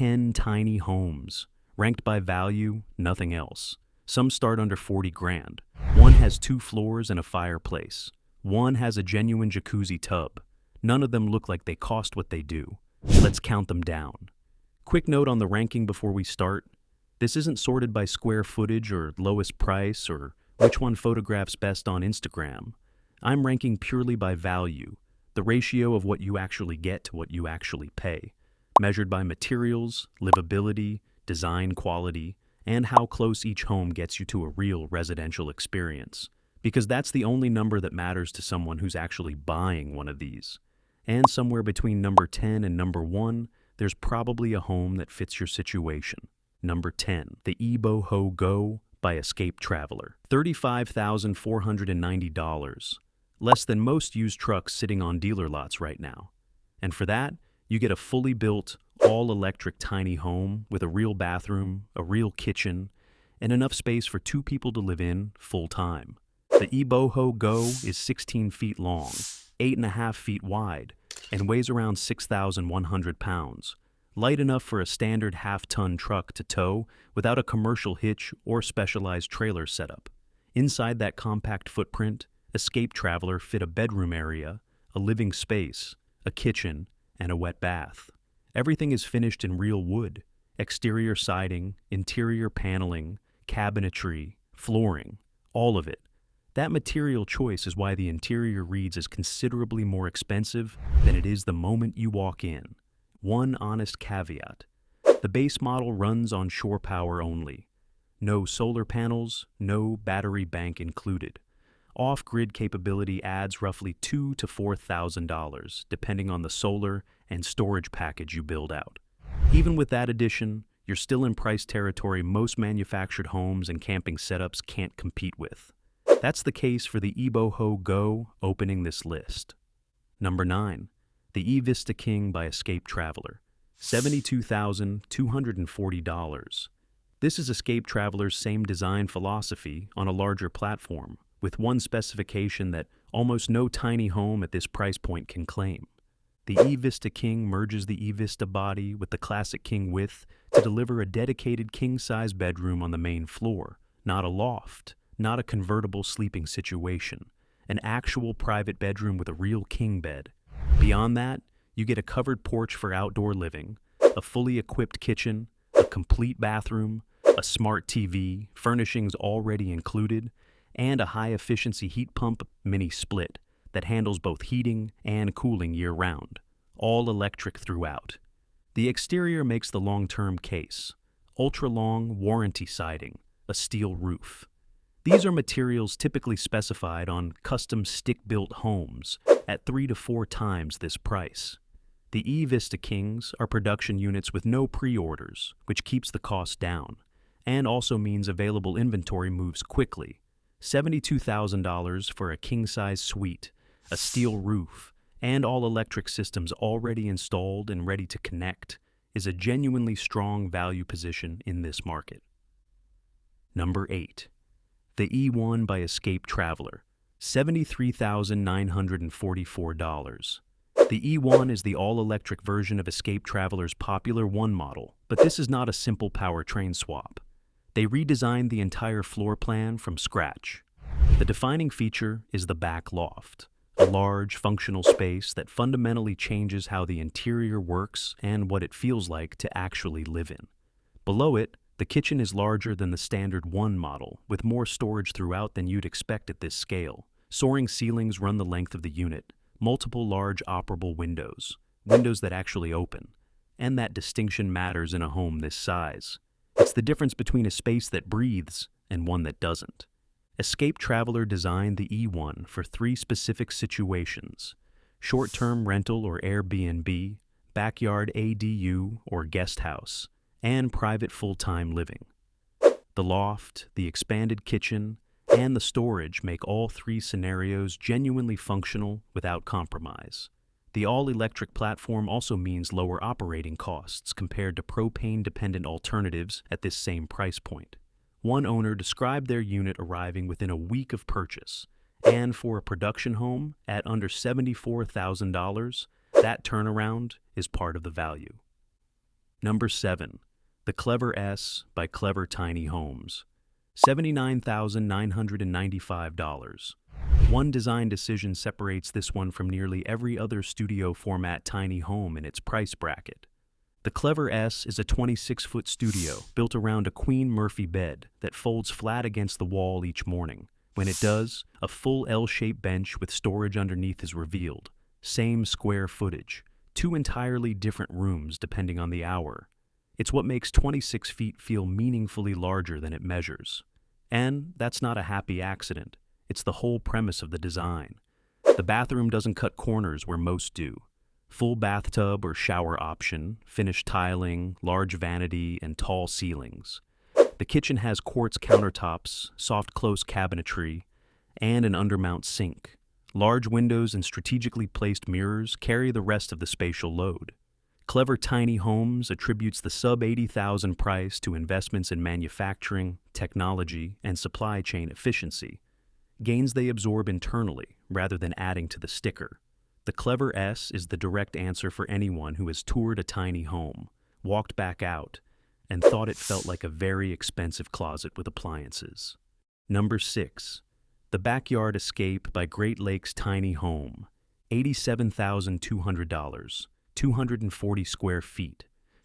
10 tiny homes, ranked by value, nothing else. Some start under 40 grand. One has 2 floors and a fireplace. One has a genuine jacuzzi tub. None of them look like they cost what they do. Let's count them down. Quick note on the ranking before we start. This isn't sorted by square footage or lowest price or which one photographs best on Instagram. I'm ranking purely by value, the ratio of what you actually get to what you actually pay, measured by materials, livability, design quality, and how close each home gets you to a real residential experience. Because that's the only number that matters to someone who's actually buying one of these. And somewhere between number 10 and number 1, there's probably a home that fits your situation. Number 10, the eBoho Go by Escape Traveler. $35,490. Less than most used trucks sitting on dealer lots right now. And for that, you get a fully built, all-electric tiny home with a real bathroom, a real kitchen, and enough space for 2 people to live in full-time. The eBoho Go is 16 feet long, 8.5 feet wide, and weighs around 6,100 pounds. Light enough for a standard half-ton truck to tow without a commercial hitch or specialized trailer setup. Inside that compact footprint, Escape Traveler fit a bedroom area, a living space, a kitchen, and a wet bath. Everything is finished in real wood, exterior siding, interior paneling, cabinetry, flooring, all of it. That material choice is why the interior reads as considerably more expensive than it is the moment you walk in. One honest caveat: the base model runs on shore power only. No solar panels, no battery bank included. Off-grid capability adds roughly $2,000 to $4,000, depending on the solar and storage package you build out. Even with that addition, you're still in price territory most manufactured homes and camping setups can't compete with. That's the case for the eBoho Go opening this list. Number 9. The eVista King by Escape Traveler. $72,240. This is Escape Traveler's same design philosophy on a larger platform, with one specification that almost no tiny home at this price point can claim. The eVista King merges the eVista body with the classic King width to deliver a dedicated king-size bedroom on the main floor, not a loft, not a convertible sleeping situation, an actual private bedroom with a real king bed. Beyond that, you get a covered porch for outdoor living, a fully equipped kitchen, a complete bathroom, a smart TV, furnishings already included, and a high-efficiency heat pump mini-split that handles both heating and cooling year-round, all electric throughout. The exterior makes the long-term case: ultra-long warranty siding, a steel roof. These are materials typically specified on custom stick-built homes at 3 to 4 times this price. The eVista Kings are production units with no pre-orders, which keeps the cost down, and also means available inventory moves quickly. $72,000 for a king-size suite, a steel roof, and all-electric systems already installed and ready to connect is a genuinely strong value position in this market. Number 8. The eONE by Escape Traveler. $73,944. The eONE is the all-electric version of Escape Traveler's popular ONE model, but this is not a simple powertrain swap. They redesigned the entire floor plan from scratch. The defining feature is the back loft, a large, functional space that fundamentally changes how the interior works and what it feels like to actually live in. Below it, the kitchen is larger than the standard ONE model, with more storage throughout than you'd expect at this scale. Soaring ceilings run the length of the unit, multiple large operable windows that actually open, and that distinction matters in a home this size. It's the difference between a space that breathes and one that doesn't. Escape Traveler designed the eONE for 3 specific situations: short-term rental or Airbnb, backyard ADU or guest house, and private full-time living. The loft, the expanded kitchen, and the storage make all 3 scenarios genuinely functional without compromise. The all-electric platform also means lower operating costs compared to propane-dependent alternatives at this same price point. One owner described their unit arriving within a week of purchase, and for a production home at under $74,000, that turnaround is part of the value. Number 7. The Clever S by Clever Tiny Homes. $79,995. One design decision separates this one from nearly every other studio format tiny home in its price bracket. The Clever S is a 26-foot studio built around a Queen Murphy bed that folds flat against the wall each morning. When it does, a full L-shaped bench with storage underneath is revealed. Same square footage, 2 entirely different rooms depending on the hour. It's what makes 26 feet feel meaningfully larger than it measures. And that's not a happy accident. It's the whole premise of the design. The bathroom doesn't cut corners where most do. Full bathtub or shower option, finished tiling, large vanity, and tall ceilings. The kitchen has quartz countertops, soft close cabinetry, and an undermount sink. Large windows and strategically placed mirrors carry the rest of the spatial load. Clever Tiny Homes attributes the sub-$80,000 price to investments in manufacturing, technology, and supply chain efficiency, gains they absorb internally rather than adding to the sticker. The Clever S is the direct answer for anyone who has toured a tiny home, walked back out, and thought it felt like a very expensive closet with appliances. Number 6. The Backyard Escape by Great Lakes Tiny Home. $87,200. 240 square feet,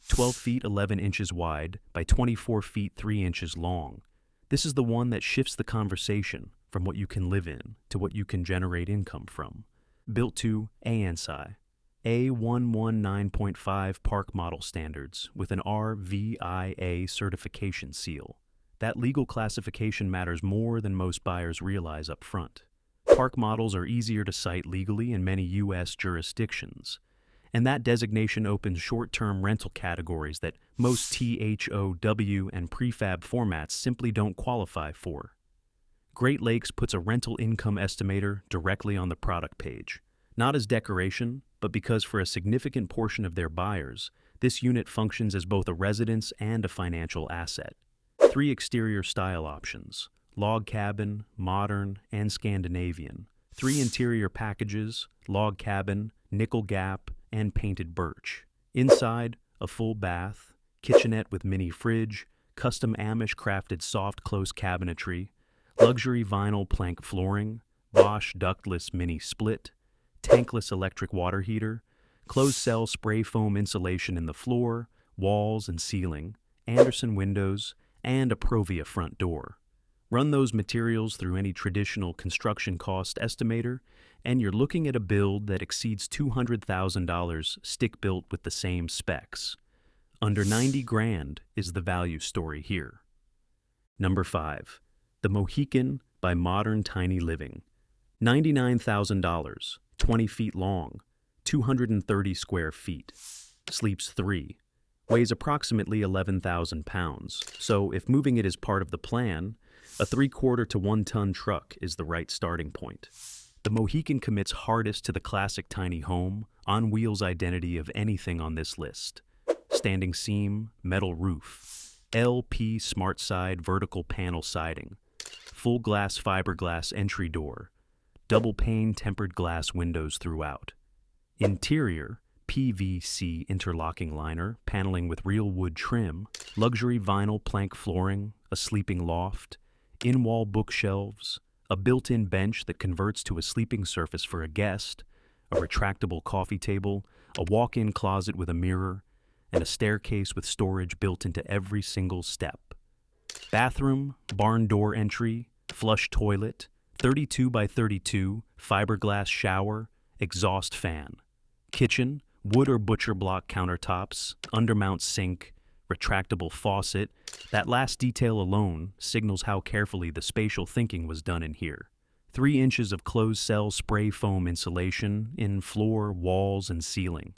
12 feet 11 inches wide by 24 feet 3 inches long. This is the one that shifts the conversation from what you can live in to what you can generate income from. Built to ANSI, A119.5 Park Model Standards with an RVIA certification seal. That legal classification matters more than most buyers realize up front. Park models are easier to cite legally in many U.S. jurisdictions, and that designation opens short-term rental categories that most THOW and prefab formats simply don't qualify for. Great Lakes puts a rental income estimator directly on the product page, not as decoration, but because for a significant portion of their buyers, this unit functions as both a residence and a financial asset. 3 exterior style options: log cabin, modern, and Scandinavian. 3 interior packages: log cabin, nickel gap, and painted birch. Inside, a full bath, kitchenette with mini fridge, custom Amish crafted soft close cabinetry, luxury vinyl plank flooring, Bosch ductless mini split, tankless electric water heater, closed cell spray foam insulation in the floor, walls and ceiling, Anderson windows, and a Provia front door. Run those materials through any traditional construction cost estimator, and you're looking at a build that exceeds $200,000 stick-built with the same specs. Under 90 grand is the value story here. Number 5. The Mohican by Modern Tiny Living. $99,000, 20 feet long, 230 square feet. Sleeps 3. Weighs approximately 11,000 pounds, so if moving it is part of the plan, a 3/4 to 1 ton truck is the right starting point. The Mohican commits hardest to the classic tiny home, on wheels identity of anything on this list. Standing seam, metal roof, LP smart side vertical panel siding, full glass fiberglass entry door, double pane tempered glass windows throughout. Interior, PVC interlocking liner, paneling with real wood trim, luxury vinyl plank flooring, a sleeping loft, in-wall bookshelves, a built-in bench that converts to a sleeping surface for a guest, a retractable coffee table, a walk-in closet with a mirror, and a staircase with storage built into every single step. Bathroom, barn door entry, flush toilet, 32 by 32, fiberglass shower, exhaust fan. Kitchen, wood or butcher block countertops, undermount sink, retractable faucet. That last detail alone signals how carefully the spatial thinking was done in here. 3 inches of closed cell spray foam insulation in floor, walls, and ceiling.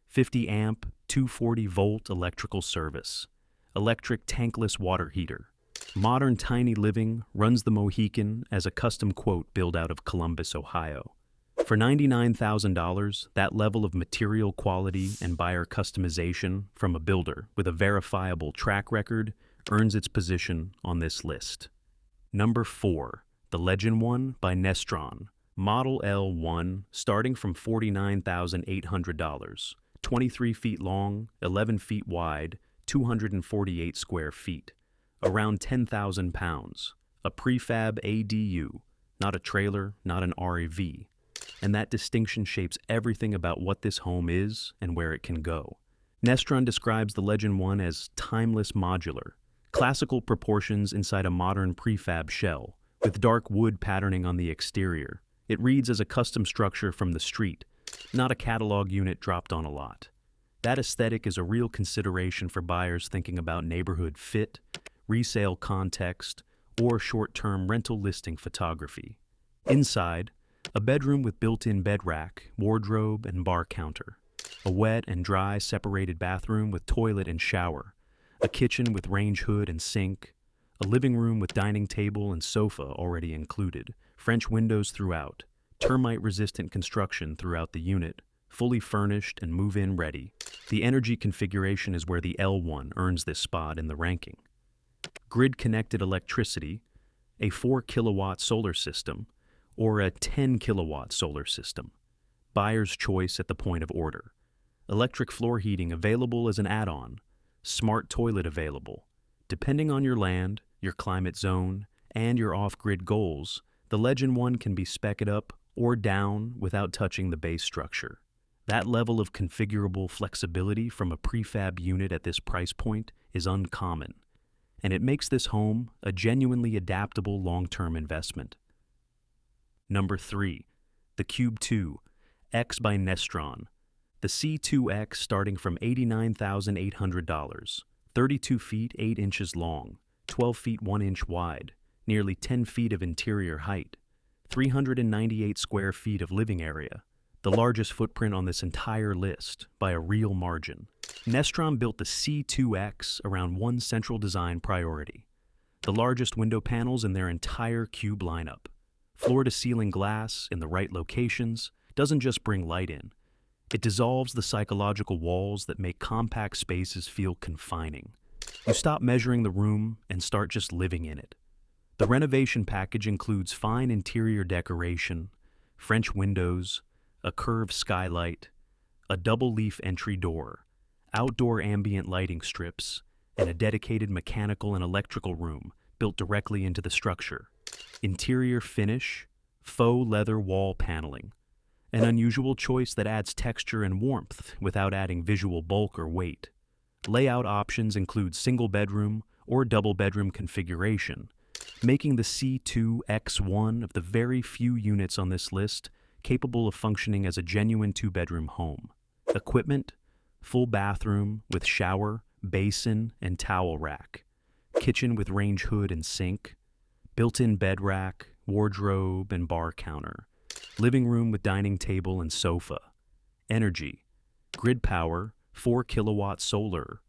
50 amp, 240 volt electrical service. Electric tankless water heater. Modern Tiny Living runs the Mohican as a custom quote built out of Columbus, Ohio. For $99,000, that level of material quality and buyer customization from a builder with a verifiable track record earns its position on this list. Number 4. The Legend One by Nestron. Model L1 starting from $49,800. 23 feet long, 11 feet wide, 248 square feet. Around 10,000 pounds. A prefab ADU, not a trailer, not an REV. And that distinction shapes everything about what this home is and where it can go. Nestron describes the Legend 1 as timeless modular, classical proportions inside a modern prefab shell, with dark wood patterning on the exterior. It reads as a custom structure from the street, not a catalog unit dropped on a lot. That aesthetic is a real consideration for buyers thinking about neighborhood fit, resale context, or short-term rental listing photography. Inside, a bedroom with built-in bed rack, wardrobe, and bar counter. A wet and dry separated bathroom with toilet and shower. A kitchen with range hood and sink. A living room with dining table and sofa already included. French windows throughout. Termite-resistant construction throughout the unit. Fully furnished and move-in ready. The energy configuration is where the L1 earns this spot in the ranking. Grid-connected electricity, a 4-kilowatt solar system, or a 10-kilowatt solar system. Buyer's choice at the point of order. Electric floor heating available as an add-on. Smart toilet available. Depending on your land, your climate zone, and your off-grid goals, the Legend 1 can be spec'd up or down without touching the base structure. That level of configurable flexibility from a prefab unit at this price point is uncommon, and it makes this home a genuinely adaptable long-term investment. Number 3. The Cube 2, X by Nestron. The C2X starting from $89,800, 32 feet 8 inches long, 12 feet 1 inch wide, nearly 10 feet of interior height, 398 square feet of living area, the largest footprint on this entire list by a real margin. Nestron built the C2X around one central design priority: the largest window panels in their entire cube lineup. Floor-to-ceiling glass in the right locations doesn't just bring light in. It dissolves the psychological walls that make compact spaces feel confining. You stop measuring the room and start just living in it. The renovation package includes fine interior decoration, French windows, a curved skylight, a double-leaf entry door, outdoor ambient lighting strips, and a dedicated mechanical and electrical room built directly into the structure. Interior finish, faux leather wall paneling, an unusual choice that adds texture and warmth without adding visual bulk or weight. Layout options include single bedroom or double bedroom configuration, making the C2X one of the very few units on this list capable of functioning as a genuine two-bedroom home. Equipment: full bathroom with shower, basin, and towel rack. Kitchen with range hood and sink. Built-in bed rack, wardrobe, and bar counter. Living room with dining table and sofa. Energy: grid power, 4-kilowatt solar,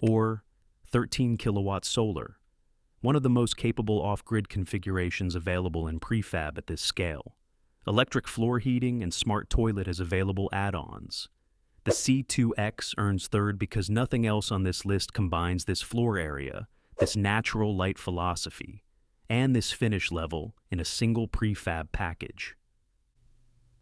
or 13-kilowatt solar. One of the most capable off-grid configurations available in prefab at this scale. Electric floor heating and smart toilet as available add-ons. The C2X earns third because nothing else on this list combines this floor area, this natural light philosophy, and this finish level in a single prefab package.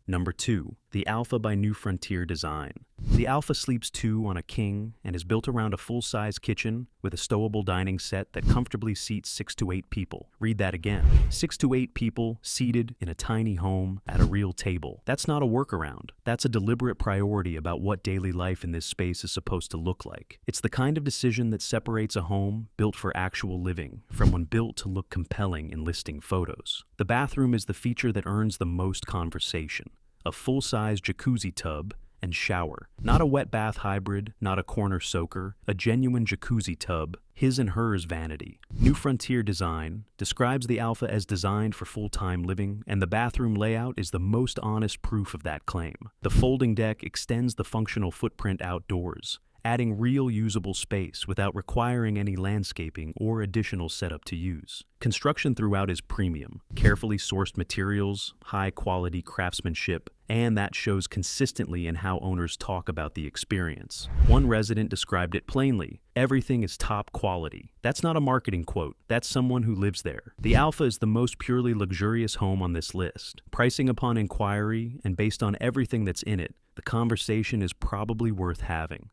Number 2, the Alpha by New Frontier Design. The Alpha sleeps 2 on a king and is built around a full-size kitchen with a stowable dining set that comfortably seats 6 to 8 people. Read that again. 6 to 8 people seated in a tiny home at a real table. That's not a workaround. That's a deliberate priority about what daily life in this space is supposed to look like. It's the kind of decision that separates a home built for actual living from one built to look compelling in listing photos. The bathroom is the feature that earns the most conversation. A full-size jacuzzi tub and shower. Not a wet bath hybrid, not a corner soaker, a genuine jacuzzi tub, his and hers vanity. New Frontier Design describes the Alpha as designed for full-time living, and the bathroom layout is the most honest proof of that claim. The folding deck extends the functional footprint outdoors, adding real usable space without requiring any landscaping or additional setup to use. Construction throughout is premium, carefully sourced materials, high-quality craftsmanship, and that shows consistently in how owners talk about the experience. One resident described it plainly: everything is top quality. That's not a marketing quote, that's someone who lives there. The Alpha is the most purely luxurious home on this list. Pricing upon inquiry and based on everything that's in it, the conversation is probably worth having.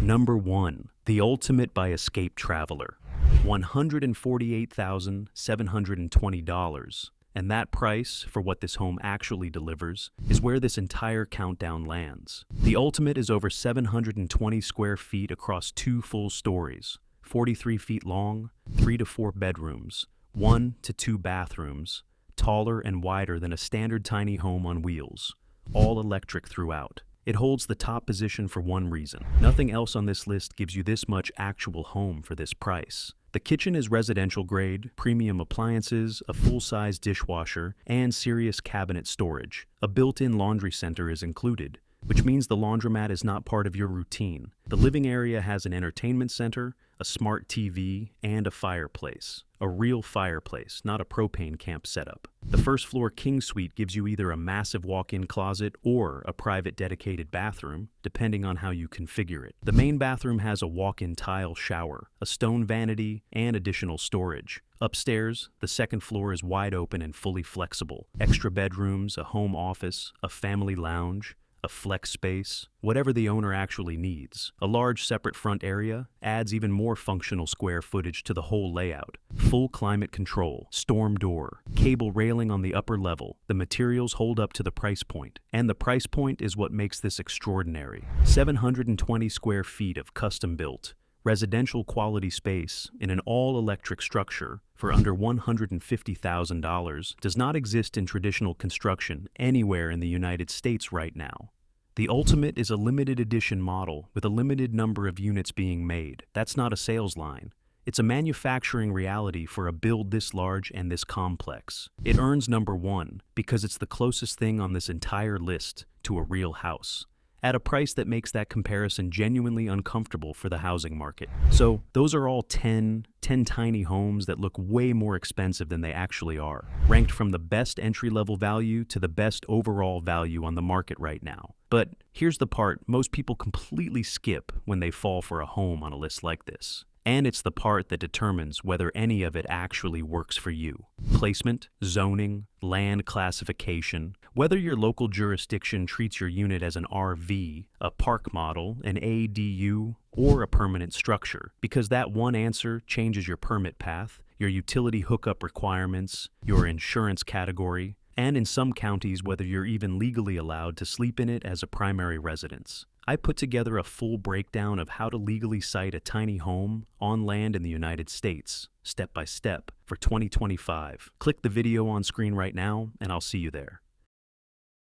Number 1. The Ultimate by Escape Traveler. $148,720. And that price, for what this home actually delivers, is where this entire countdown lands. The Ultimate is over 720 square feet across 2 full stories, 43 feet long, 3 to 4 bedrooms, 1 to 2 bathrooms, taller and wider than a standard tiny home on wheels, all electric throughout. It holds the top position for one reason. Nothing else on this list gives you this much actual home for this price. The kitchen is residential grade, premium appliances, a full-size dishwasher, and serious cabinet storage. A built-in laundry center is included, which means the laundromat is not part of your routine. The living area has an entertainment center, a smart TV, and a fireplace. A real fireplace, not a propane camp setup. The first floor king suite gives you either a massive walk-in closet or a private dedicated bathroom, depending on how you configure it. The main bathroom has a walk-in tile shower, a stone vanity, and additional storage. Upstairs, the second floor is wide open and fully flexible. Extra bedrooms, a home office, a family lounge, a flex space, whatever the owner actually needs. A large separate front area adds even more functional square footage to the whole layout. Full climate control, storm door, cable railing on the upper level. The materials hold up to the price point. And the price point is what makes this extraordinary. 720 square feet of custom-built, residential quality space in an all-electric structure for under $150,000 does not exist in traditional construction anywhere in the United States right now. The Ultimate is a limited edition model with a limited number of units being made. That's not a sales line. It's a manufacturing reality for a build this large and this complex. It earns number 1 because it's the closest thing on this entire list to a real house, at a price that makes that comparison genuinely uncomfortable for the housing market. So those are all 10 tiny homes that look way more expensive than they actually are, ranked from the best entry-level value to the best overall value on the market right now. But here's the part most people completely skip when they fall for a home on a list like this. And it's the part that determines whether any of it actually works for you. Placement, zoning, land classification, whether your local jurisdiction treats your unit as an RV, a park model, an ADU, or a permanent structure, because that one answer changes your permit path, your utility hookup requirements, your insurance category, and in some counties whether you're even legally allowed to sleep in it as a primary residence. I put together a full breakdown of how to legally site a tiny home on land in the United States, step by step, for 2025. Click the video on screen right now, and I'll see you there.